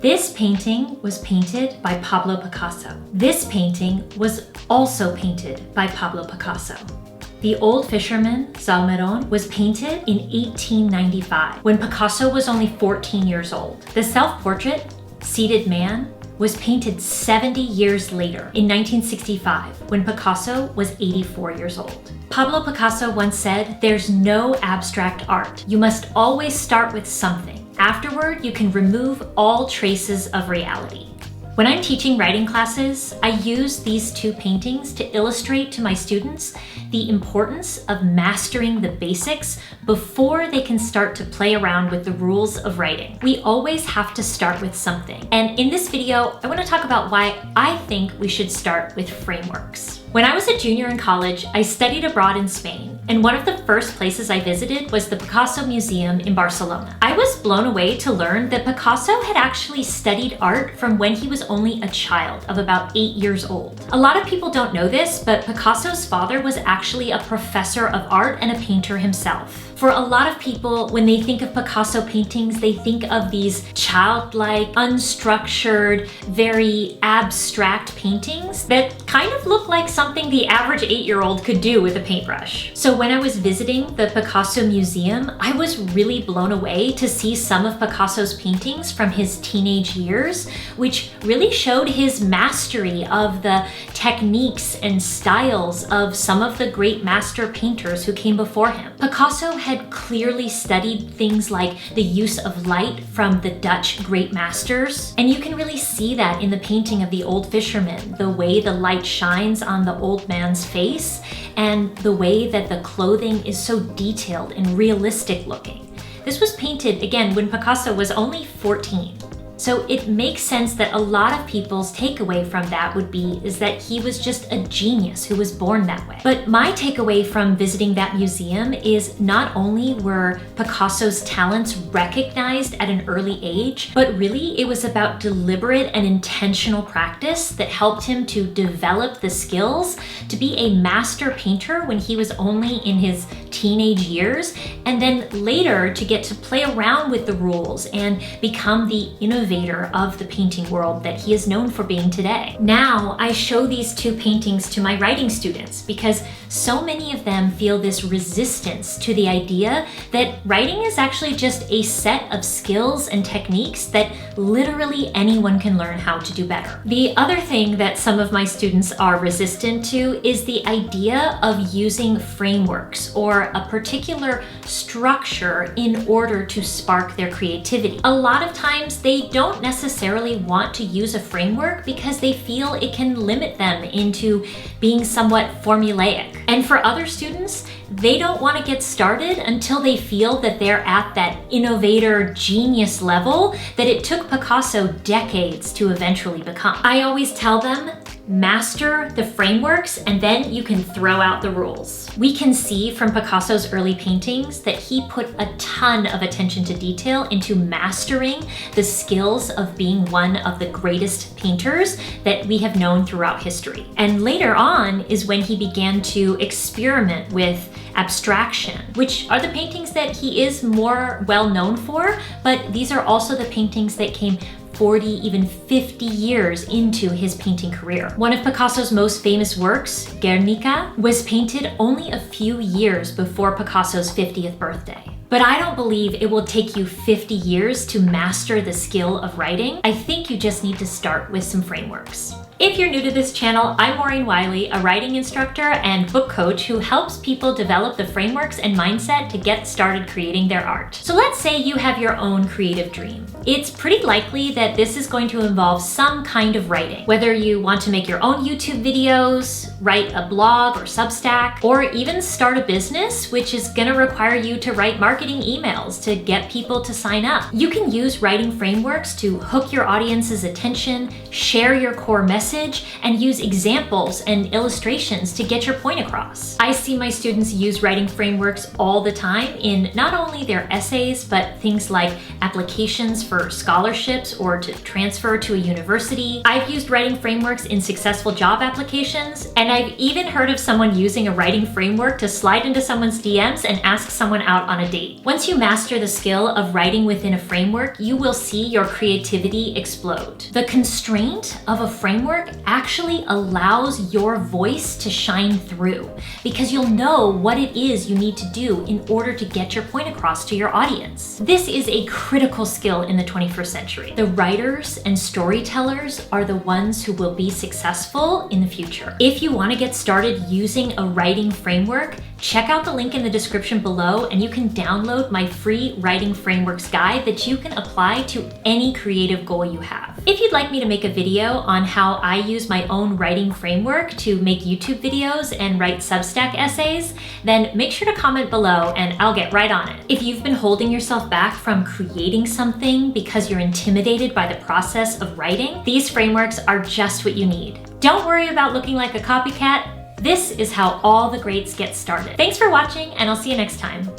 This painting was painted by Pablo Picasso. This painting was also painted by Pablo Picasso. The Old Fisherman, Salmerón, was painted in 1895 when Picasso was only 14 years old. The self-portrait, Seated Man, was painted 70 years later in 1965 when Picasso was 84 years old. Pablo Picasso once said, "There's no abstract art. You must always start with something. Afterward, you can remove all traces of reality." When I'm teaching writing classes, I use these two paintings to illustrate to my students the importance of mastering the basics before they can start to play around with the rules of writing. We always have to start with something. And in this video, I want to talk about why I think we should start with frameworks. When I was a junior in college, I studied abroad in Spain, and one of the first places I visited was the Picasso Museum in Barcelona. I was blown away to learn that Picasso had actually studied art from when he was only a child of about 8 years old. A lot of people don't know this, but Picasso's father was actually a professor of art and a painter himself. For a lot of people, when they think of Picasso paintings, they think of these childlike, unstructured, very abstract paintings that kind of look like something the average 8-year-old could do with a paintbrush. So when I was visiting the Picasso Museum, I was really blown away to see some of Picasso's paintings from his teenage years, which really showed his mastery of the techniques and styles of some of the great master painters who came before him. Picasso had clearly studied things like the use of light from the Dutch great masters, and you can really see that in the painting of the Old Fisherman, the way the light shines on the old man's face and the way that the clothing is so detailed and realistic looking. This was painted, again, when Picasso was only 14. So it makes sense that a lot of people's takeaway from that would be is that he was just a genius who was born that way. But my takeaway from visiting that museum is not only were Picasso's talents recognized at an early age, but really it was about deliberate and intentional practice that helped him to develop the skills to be a master painter when he was only in his teenage years, and then later to get to play around with the rules and become the innovator of the painting world that he is known for being today. Now, I show these two paintings to my writing students because so many of them feel this resistance to the idea that writing is actually just a set of skills and techniques that literally anyone can learn how to do better. The other thing that some of my students are resistant to is the idea of using frameworks or a particular structure in order to spark their creativity. A lot of times they don't necessarily want to use a framework because they feel it can limit them into being somewhat formulaic. And for other students, they don't want to get started until they feel that they're at that innovator genius level that it took Picasso decades to eventually become. I always tell them, master the frameworks and then you can throw out the rules. We can see from Picasso's early paintings that he put a ton of attention to detail into mastering the skills of being one of the greatest painters that we have known throughout history. And later on is when he began to experiment with abstraction, which are the paintings that he is more well known for, but these are also the paintings that came 40, even 50 years into his painting career. One of Picasso's most famous works, Guernica, was painted only a few years before Picasso's 50th birthday. But I don't believe it will take you 50 years to master the skill of writing. I think you just need to start with some frameworks. If you're new to this channel, I'm Maureen Wiley, a writing instructor and book coach who helps people develop the frameworks and mindset to get started creating their art. So let's say you have your own creative dream. It's pretty likely that this is going to involve some kind of writing. Whether you want to make your own YouTube videos, write a blog or Substack, or even start a business, which is going to require you to write marketing emails to get people to sign up. You can use writing frameworks to hook your audience's attention, share your core message, and use examples and illustrations to get your point across. I see my students use writing frameworks all the time in not only their essays, but things like applications for scholarships or to transfer to a university. I've used writing frameworks in successful job applications, and I've even heard of someone using a writing framework to slide into someone's DMs and ask someone out on a date create. Once you master the skill of writing within a framework, you will see your creativity explode. The constraint of a framework actually allows your voice to shine through because you'll know what it is you need to do in order to get your point across to your audience. This is a critical skill in the 21st century. The writers and storytellers are the ones who will be successful in the future. If you want to get started using a writing framework, check out the link in the description below and you can download my free writing frameworks guide that you can apply to any creative goal you have. If you'd like me to make a video on how I use my own writing framework to make YouTube videos and write Substack essays, then make sure to comment below and I'll get right on it. If you've been holding yourself back from creating something because you're intimidated by the process of writing, these frameworks are just what you need. Don't worry about looking like a copycat. This is how all the greats get started. Thanks for watching, and I'll see you next time.